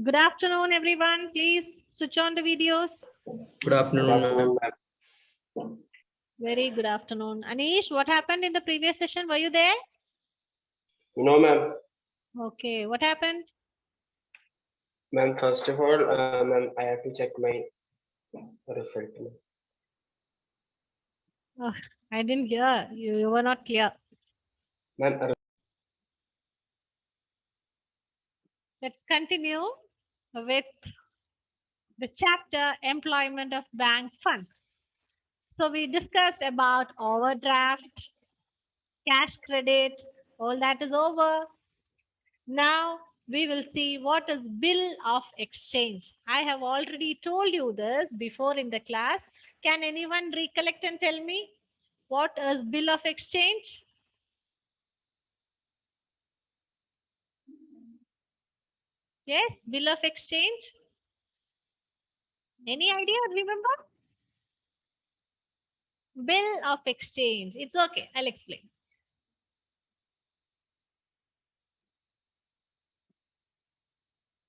Good afternoon, everyone. Please switch on the videos. Good afternoon, ma'am. Very good afternoon. Anish, what happened in the previous session? Were you there? No, ma'am. Okay, what happened? Ma'am, first of all, ma'am, I have to check my result. Oh, I didn't hear. You were not clear. Ma'am, Let's continue with the chapter Employment of Bank Funds. So we discussed about overdraft, cash credit, all that is over. Now we will see what is bill of exchange. I have already told you this before in the class. Can anyone recollect and tell me what is bill of exchange? Yes, bill of exchange. Any idea? Remember? Bill of exchange. It's okay. I'll explain.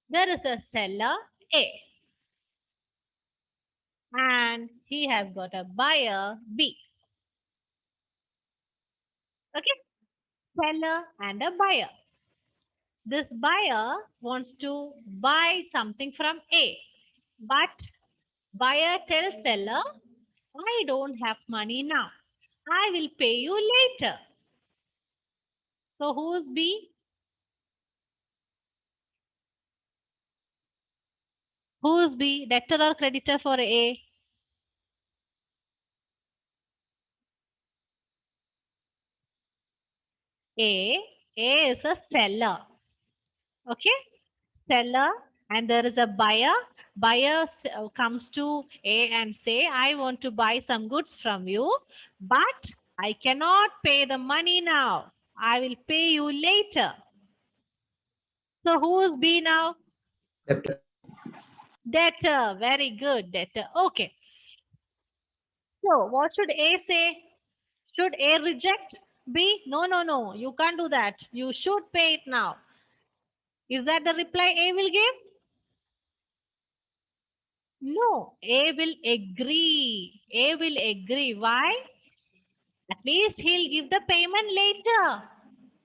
There is a seller A and he has got a buyer B. Okay, seller and a buyer. This buyer wants to buy something from A, but buyer tells seller, I don't have money now. I will pay you later. So who's B? Who's B? Debtor or creditor for A? A. A is a seller. Okay, seller, and there is a buyer. Buyer comes to A and say, I want to buy some goods from you, but I cannot pay the money now. I will pay you later. So who's B now? Debtor. Debtor. Very good, debtor. Okay. So what should A say? Should A reject B? No, no, no. You can't do that. You should pay it now. Is that the reply A will give? No, A will agree. A will agree. Why? At least he'll give the payment later.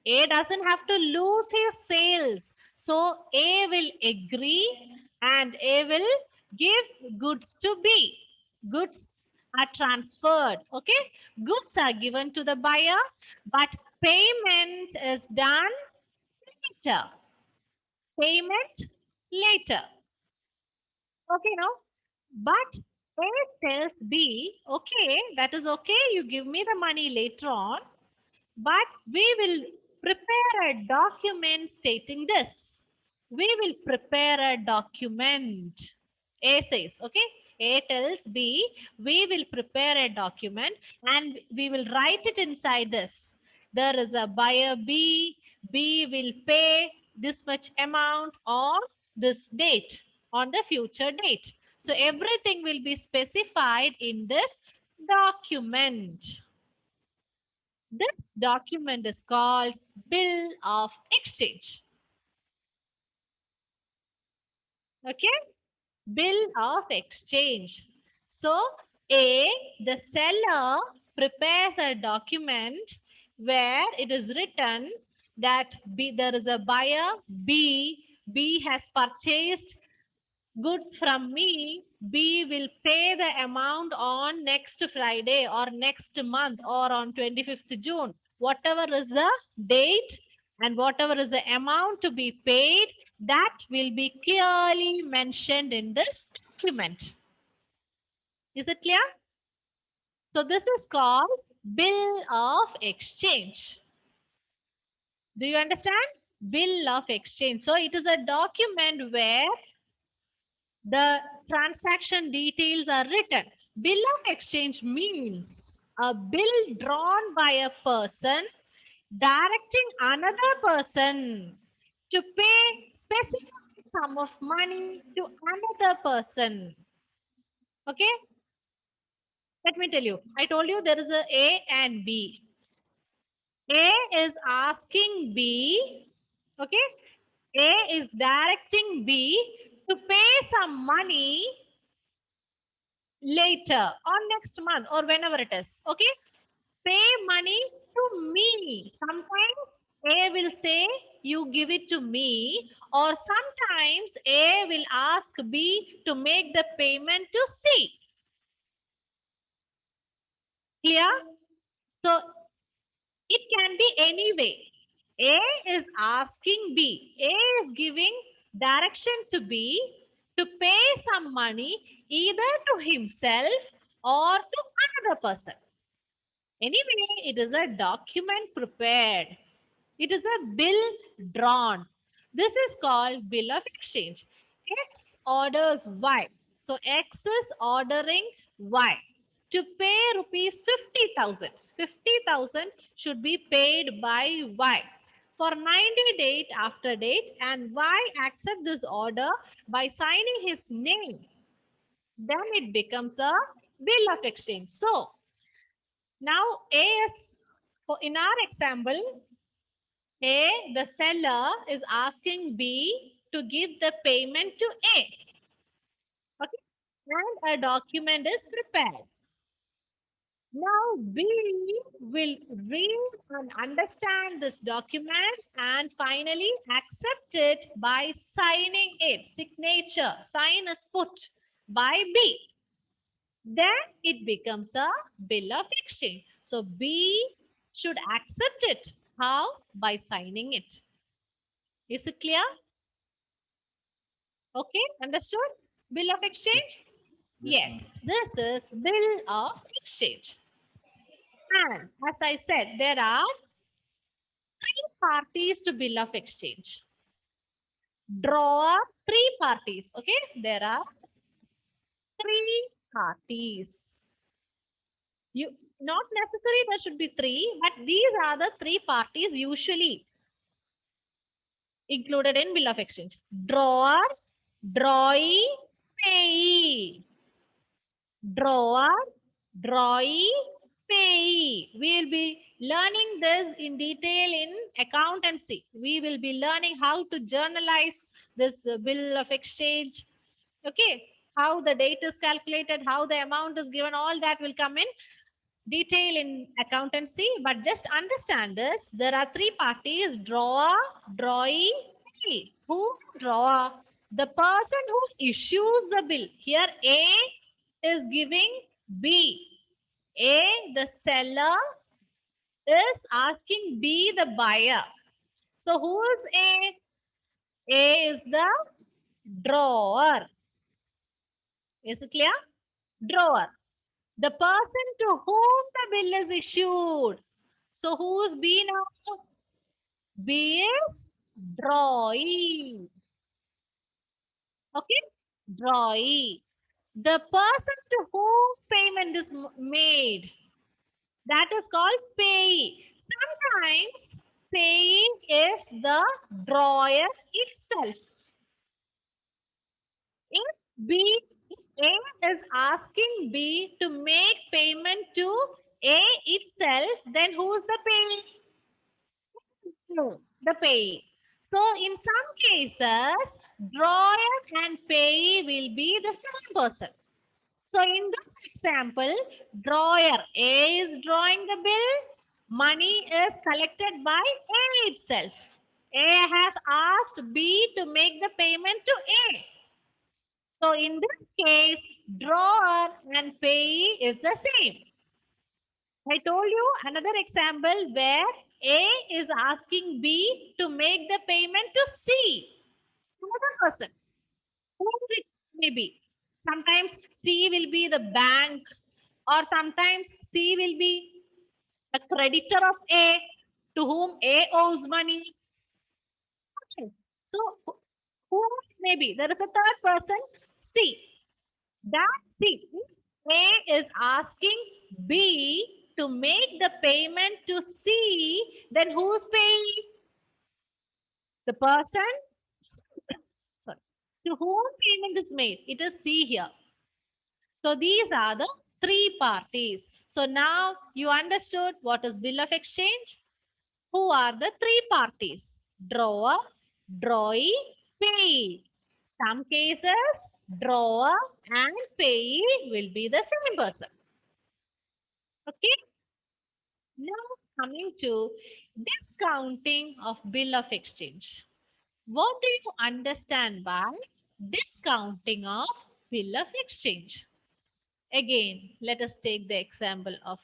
A doesn't have to lose his sales. So A will agree and A will give goods to B. Goods are transferred. Okay. Goods are given to the buyer, but payment is done later. Payment later. Okay, now. But A tells B, okay, that is okay, you give me the money later on, but we will prepare a document stating this. We will prepare a document. A says, okay, A tells B, we will prepare a document and we will write it inside this. There is a buyer B, B will pay this much amount on this date, on the future date. So everything will be specified in this document. This document is called Bill of Exchange. Okay? Bill of Exchange. So, A, the seller prepares a document where it is written that B, there is a buyer, B has purchased goods from me, B will pay the amount on next Friday or next month or on 25th June. Whatever is the date and whatever is the amount to be paid, that will be clearly mentioned in this document. Is it clear? So this is called Bill of Exchange. Do you understand? Bill of Exchange. So it is a document where the transaction details are written. Bill of exchange means a bill drawn by a person directing another person to pay specific sum of money to another person. Okay? Let me tell you. I told you there is a and B. A is asking B, okay? A is directing B to pay some money later or next month or whenever it is. Okay. Pay money to me. Sometimes A will say, you give it to me, or sometimes A will ask B to make the payment to C. Clear? So it can be any way. A is asking B. A is giving direction to B to pay some money either to himself or to another person. Anyway, it is a document prepared. It is a bill drawn. This is called bill of exchange. X orders Y. So X is ordering Y to pay rupees 50,000. 50,000 should be paid by Y for 90 date after date, and Y accept this order by signing his name. Then it becomes a bill of exchange. So now A is, in our example, A, the seller is asking B to give the payment to A. Okay. And a document is prepared. Now B will read and understand this document and finally accept it by signing it. Signature, sign is put by B. Then it becomes a bill of exchange. So B should accept it. How? By signing it. Is it clear? Okay, understood? Bill of exchange? Yes, this is bill of exchange. And as I said, there are three parties to bill of exchange. Draw three parties. Okay, there are three parties. You not necessary there should be three, but these are the three parties usually included in bill of exchange. Drawer, drawee, payee. Drawer, drawee, payee. We will be learning this in detail in accountancy. We will be learning how to journalize this bill of exchange. Okay, how the date is calculated, how the amount is given, all that will come in detail in accountancy. But just understand this, there are three parties: drawer, drawee, payee. Who drawer? The person who issues the bill. Here A is giving B. A, the seller, is asking B, the buyer. So who is A? A is the drawer. Is it clear? Drawer. The person to whom the bill is issued. So who's B now? B is drawee. Okay? Drawee. The person to whom payment is made. That is called payee. Sometimes paying is the drawer itself. If B, if A is asking B to make payment to A itself, then who's the payee? No, the payee. So in some cases, drawer and payee will be the same person. So in this example, drawer A is drawing the bill. Money is collected by A itself. A has asked B to make the payment to A. So in this case, drawer and payee is the same. I told you another example where A is asking B to make the payment to C, another person. Who it may be? Sometimes C will be the bank, or sometimes C will be a creditor of A to whom A owes money. Okay. So who it may be? There is a third person, C. That C, A is asking B to make the payment to C, then who's paying? The person, sorry, to whom payment is made. It is C here. So these are the three parties. So now you understood what is bill of exchange. Who are the three parties? Drawer, drawee, payee. Some cases, drawer and payee will be the same person. Okay. Now coming to discounting of bill of exchange. What do you understand by discounting of bill of exchange? Again, let us take the example of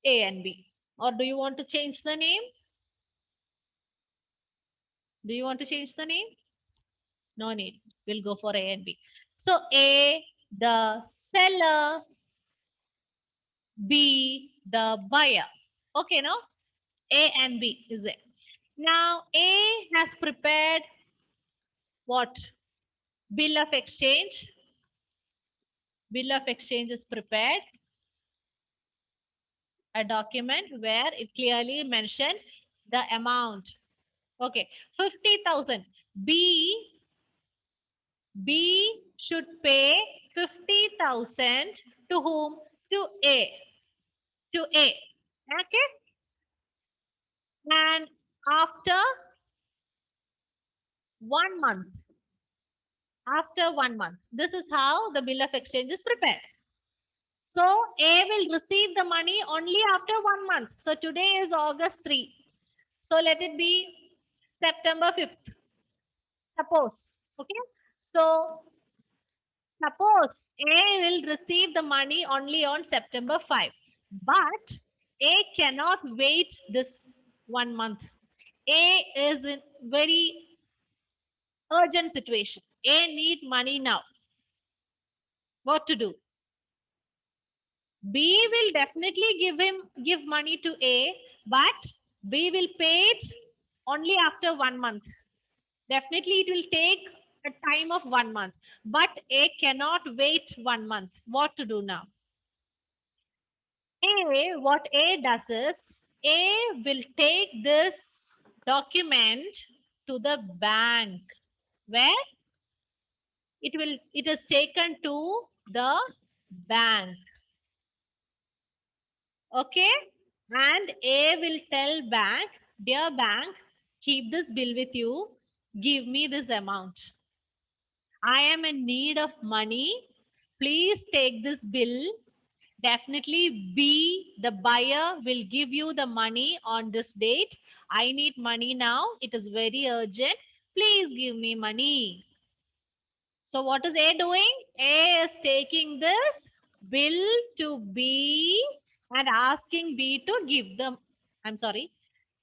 A and B. Or do you want to change the name? Do you want to change the name? No need. We'll go for A and B. So A, the seller, B, the buyer. Okay, no? A and B is it. Now A has prepared what? Bill of exchange. Bill of exchange is prepared. A document where it clearly mentioned the amount. Okay, 50,000. B should pay 50,000 to whom? To A. To A. Okay. And after 1 month, this is how the bill of exchange is prepared. So A will receive the money only after 1 month. So today is August 3. So let it be September 5th. Suppose. Okay. So suppose A will receive the money only on September 5. But A cannot wait this 1 month. A is in very urgent situation. A need money now. What to do? B will definitely give money to A, but B will pay it only after 1 month. Definitely it will take a time of 1 month, but A cannot wait 1 month. What to do now? What A does is, A will take this document to the bank where it is taken to the bank. Okay. And A will tell bank, dear bank, keep this bill with you. Give me this amount. I am in need of money. Please take this bill. Definitely B, the buyer, will give you the money on this date. I need money now. It is very urgent. Please give me money. So what is A doing? A is taking this bill to B and asking B to give them. I'm sorry.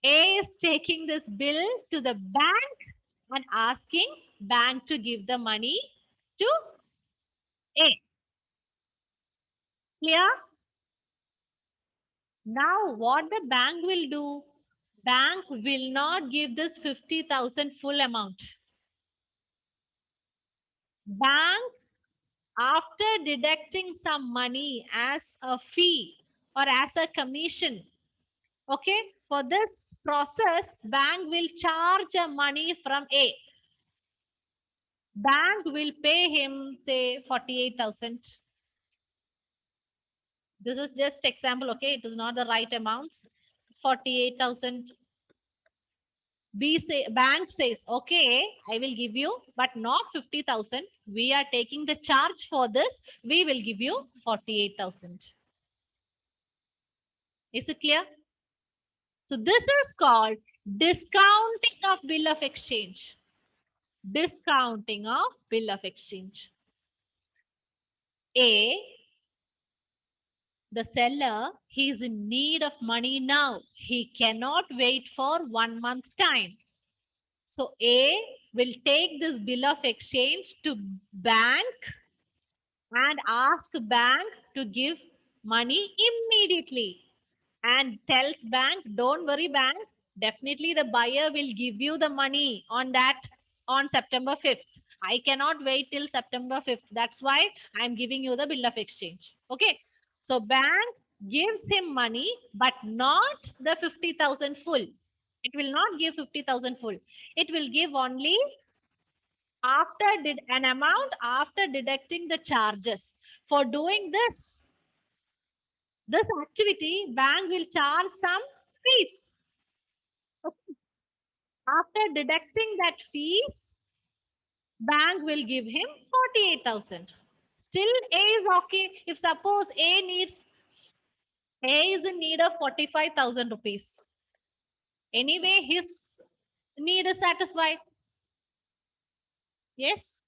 A is taking this bill to the bank and asking bank to give the money to A. Clear? Now what the bank will do? Bank will not give this 50,000 full amount. Bank, after deducting some money as a fee or as a commission, okay, for this process, bank will charge a money from A. Bank will pay him, say, 48,000. This is just example, okay? It is not the right amounts. 48,000. Bank says, okay, I will give you, but not 50,000. We are taking the charge for this. We will give you 48,000. Is it clear? So this is called discounting of bill of exchange. Discounting of bill of exchange. A, the seller, he is in need of money now. He cannot wait for 1 month time. So A will take this bill of exchange to bank and ask bank to give money immediately, and tells bank, don't worry bank, definitely the buyer will give you the money on September 5th. I cannot wait till September 5th. That's why I'm giving you the bill of exchange. Okay. So bank gives him money, but not the 50,000 full. It will not give 50,000 full. It will give only an amount after deducting the charges. For doing this activity, bank will charge some fees. Okay. After deducting that fees, bank will give him 48,000. Still A is okay. If suppose A is in need of 45,000 rupees. Anyway, his need is satisfied. Yes?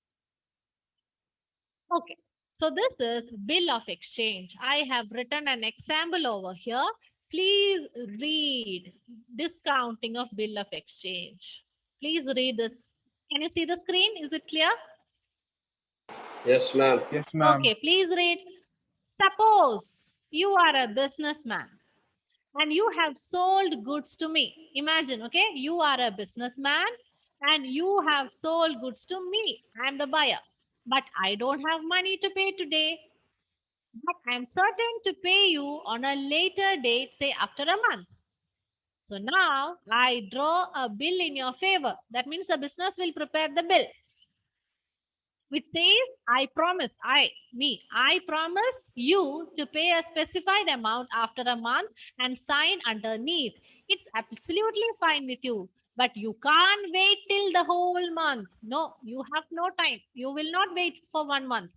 Okay. So this is bill of exchange. I have written an example over here. Please read discounting of bill of exchange. Please read this. Can you see the screen? Is it clear? Yes, ma'am. Yes, ma'am. Okay, please read. Suppose you are a businessman and you have sold goods to me. Imagine, okay, you are a businessman and you have sold goods to me. I am the buyer, but I don't have money to pay today. But I am certain to pay you on a later date, say after a month. So now I draw a bill in your favor. That means the business will prepare the bill, which says, I promise you to pay a specified amount after a month and sign underneath. It's absolutely fine with you, but you can't wait till the whole month. No, you have no time. You will not wait for 1 month.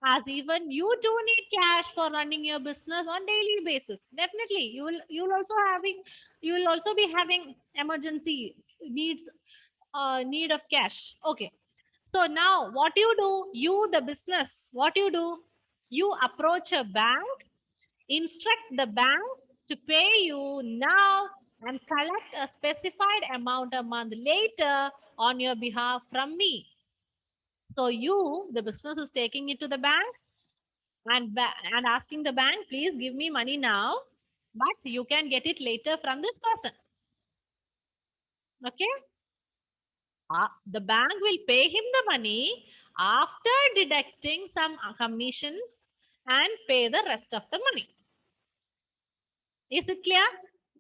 As even you do need cash for running your business on daily basis. Definitely, you will also be having emergency needs, need of cash. Okay. So now what you do, you the business, what you do, you approach a bank, instruct the bank to pay you now and collect a specified amount a month later on your behalf from me. So you, the business, is taking it to the bank and asking the bank, please give me money now, but you can get it later from this person. Okay. The bank will pay him the money after deducting some commissions and pay the rest of the money. Is it clear?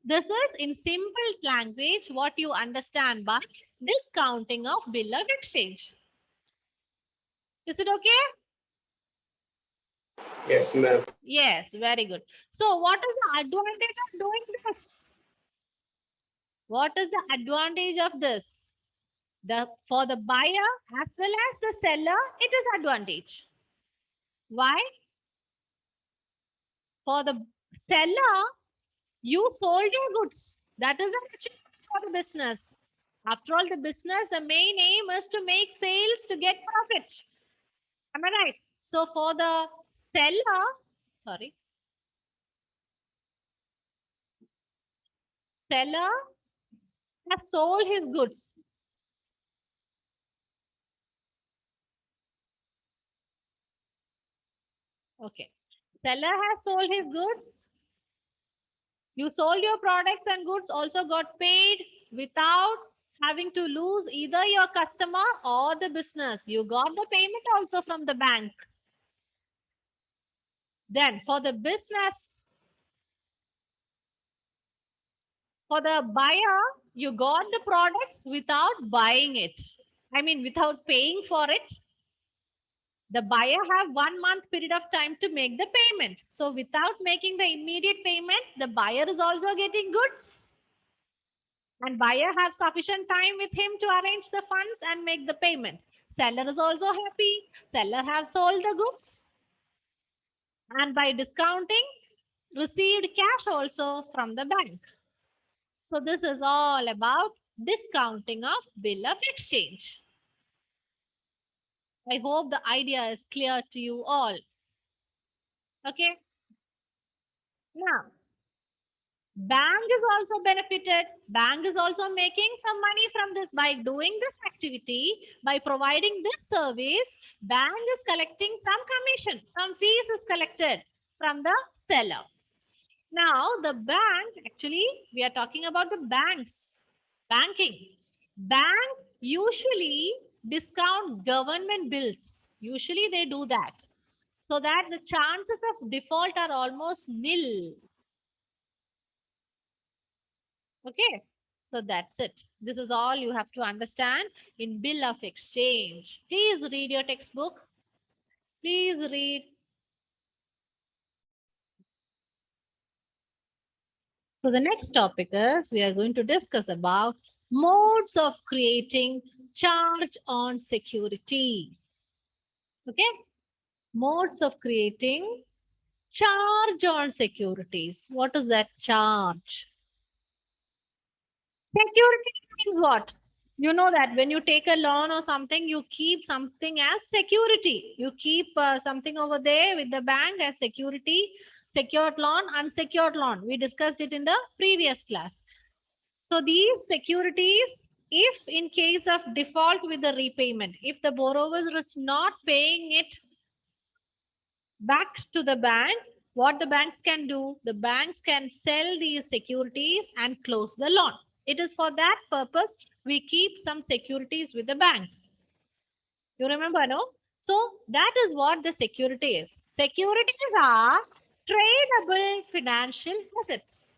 This is in simple language what you understand by discounting of bill of exchange. Is it okay? Yes, ma'am. Yes, very good. So what is the advantage of doing this? What is the advantage of this? For the buyer as well as the seller, it is advantage. Why? For the seller, you sold your goods. That is an achievement for the business. After all, the business, the main aim is to make sales to get profit. Am I right? So for the seller, seller has sold his goods. Okay. Seller has sold his goods. You sold your products and goods, also got paid without having to lose either your customer or the business. You got the payment also from the bank. Then for the business, for the buyer, you got the products without buying it. I mean, without paying for it. The buyer have 1 month period of time to make the payment. So without making the immediate payment, the buyer is also getting goods. And buyer have sufficient time with him to arrange the funds and make the payment. Seller is also happy. Seller have sold the goods. And by discounting, received cash also from the bank. So this is all about discounting of bill of exchange. I hope the idea is clear to you all. Okay. Now, bank is also benefited. Bank is also making some money from this by doing this activity, by providing this service. Bank is collecting some commission, some fees is collected from the seller. Now, the bank, actually, we are talking about the banks, banking. Bank usually discount government bills. Usually they do that, so that the chances of default are almost nil. Okay, so that's it. This is all you have to understand in bill of exchange. Please read your textbook. Please read. So the next topic is we are going to discuss about Modes of creating charge on security. Okay. Modes of creating charge on securities. What is that charge? Securities means what? You know that when you take a loan or something, you keep something as security. You keep something over there with the bank as security, secured loan, unsecured loan. We discussed it in the previous class. So these securities, if in case of default with the repayment, if the borrower is not paying it back to the bank, what the banks can do? The banks can sell these securities and close the loan. It is for that purpose we keep some securities with the bank. You remember, no? So that is what the security is. Securities are tradable financial assets.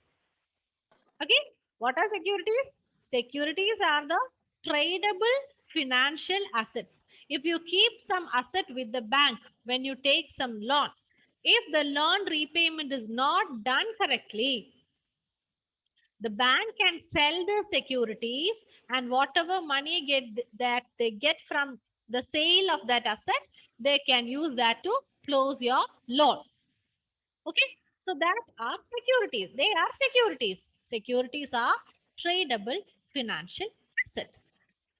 Okay, what are securities? Securities are the tradable financial assets. If you keep some asset with the bank when you take some loan, if the loan repayment is not done correctly, the bank can sell the securities, and whatever money that they get from the sale of that asset, they can use that to close your loan. Okay, so that are securities. They are securities. Securities are tradable financial asset.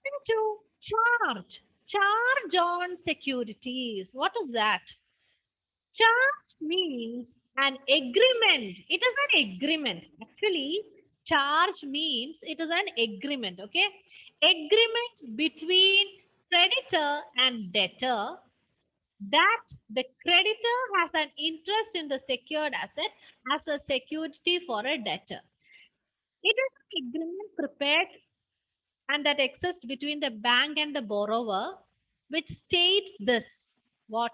Into charge. Charge on securities. What is that? Charge means an agreement. It is an agreement. Actually, charge means it is an agreement. Okay, agreement between creditor and debtor, that the creditor has an interest in the secured asset as a security for a debtor. It is an agreement prepared and that exists between the bank and the borrower, which states this: what?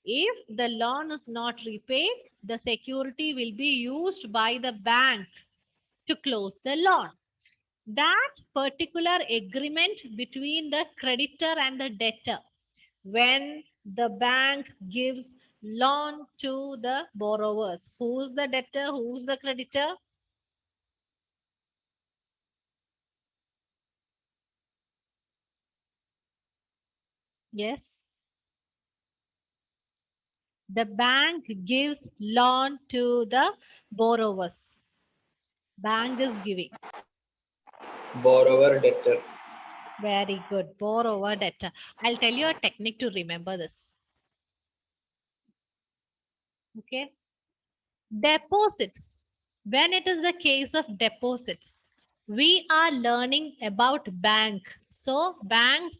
If the loan is not repaid, the security will be used by the bank to close the loan. That particular agreement between the creditor and the debtor, when the bank gives loan to the borrowers, who's the debtor, who's the creditor? Yes, the bank gives loan to the borrowers. Bank is giving. Borrower, debtor. Very good. Borrower, debtor. I'll tell you a technique to remember this. Okay. Deposits. When it is the case of deposits, we are learning about bank. So bank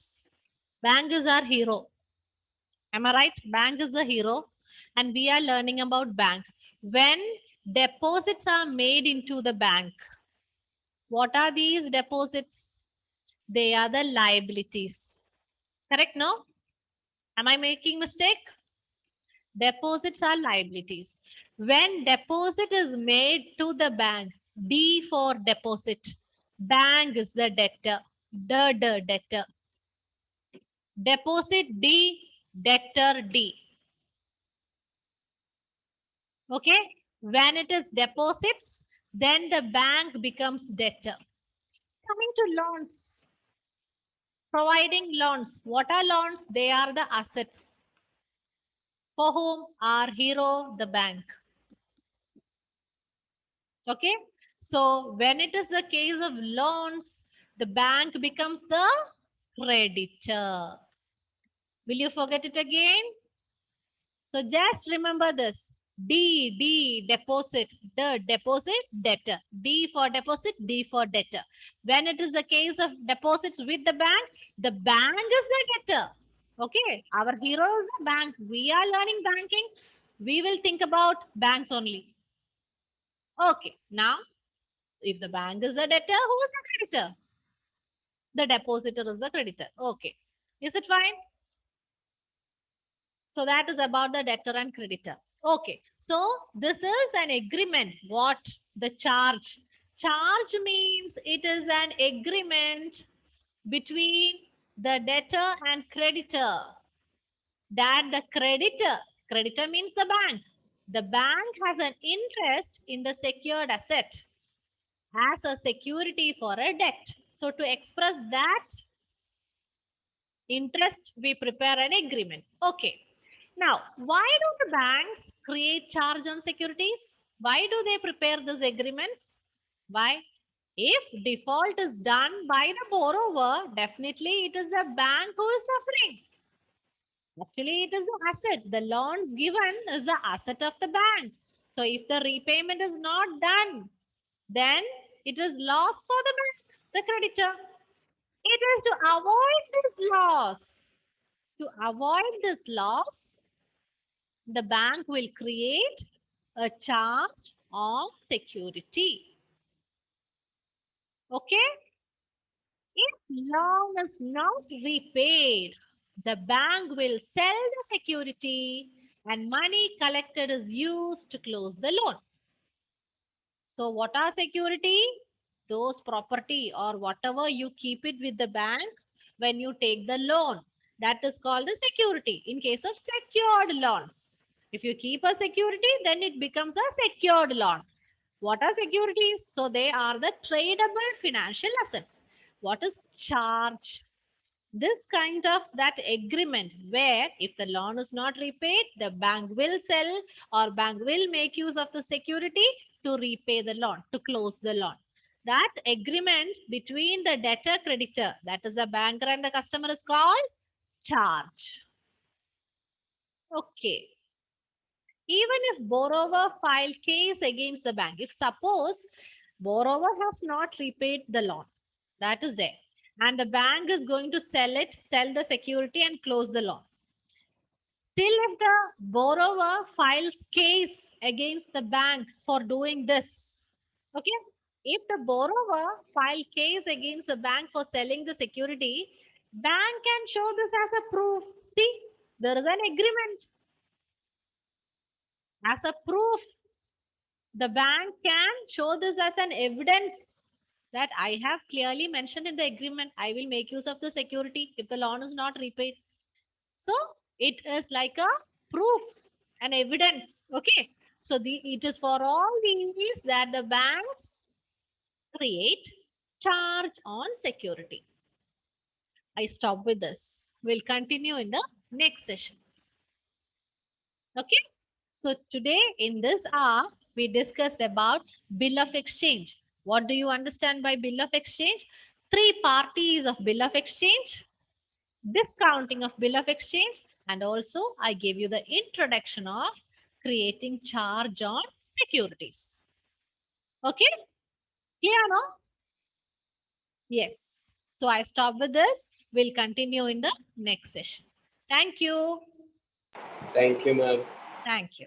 is our hero. Am I right? Bank is the hero, and we are learning about bank. When deposits are made into the bank, what are these deposits? They are the liabilities. Correct? No? Am I making mistake? Deposits are liabilities. When deposit is made to the bank, D for deposit. Bank is the debtor. The debtor. Deposit D, debtor D. Okay. When it is deposits, then the bank becomes debtor. Coming to loans. Providing loans. What are loans? They are the assets. For whom? Our hero, the bank. Okay. So when it is a case of loans, the bank becomes the creditor. Will you forget it again? So just remember this. D, deposit, the deposit, debtor. D for deposit, D for debtor. When it is a case of deposits with the bank is the debtor. Okay, our hero is the bank. We are learning banking. We will think about banks only. Okay, now if the bank is the debtor, who is the creditor? The depositor is the creditor. Okay, is it fine? So that is about the debtor and creditor. Okay, so this is an agreement. What? The charge. Charge means it is an agreement between the debtor and creditor, that the creditor means the bank has an interest in the secured asset as a security for a debt. So to express that interest, we prepare an agreement. Okay. Now, why do the banks create charge on securities? Why do they prepare these agreements? Why? If default is done by the borrower, definitely it is the bank who is suffering. Actually, it is the asset. The loans given is the asset of the bank. So if the repayment is not done, then it is loss for the bank, the creditor. It is to avoid this loss. To avoid this loss, the bank will create a charge on security. Okay? If loan is not repaid, the bank will sell the security and money collected is used to close the loan. So what are security? Those property or whatever you keep it with the bank when you take the loan. That is called the security in case of secured loans. If you keep a security, then it becomes a secured loan. What are securities? So they are the tradable financial assets. What is charge? This kind of that agreement where if the loan is not repaid, the bank will sell or bank will make use of the security to repay the loan, to close the loan. That agreement between the debtor creditor, that is the banker and the customer, is called charge. Okay. Even if borrower file case against the bank, if suppose borrower has not repaid the loan, that is there, and the bank is going to sell the security and close the loan. Still, if the borrower files case against the bank for doing this, okay, if the borrower file case against the bank for selling the security, bank can show this as a proof. See, there is an agreement. As a proof, the bank can show this as an evidence that I have clearly mentioned in the agreement, I will make use of the security if the loan is not repaid. So it is like a proof, an evidence. Okay. So it is for all these that the banks create charge on security. I stop with this. We'll continue in the next session. Okay. So today in this hour, we discussed about bill of exchange. What do you understand by bill of exchange? Three parties of bill of exchange, discounting of bill of exchange, and also I gave you the introduction of creating charge on securities. Okay? Clear now? Yes. So I stop with this. We'll continue in the next session. Thank you. Thank you, ma'am. Thank you.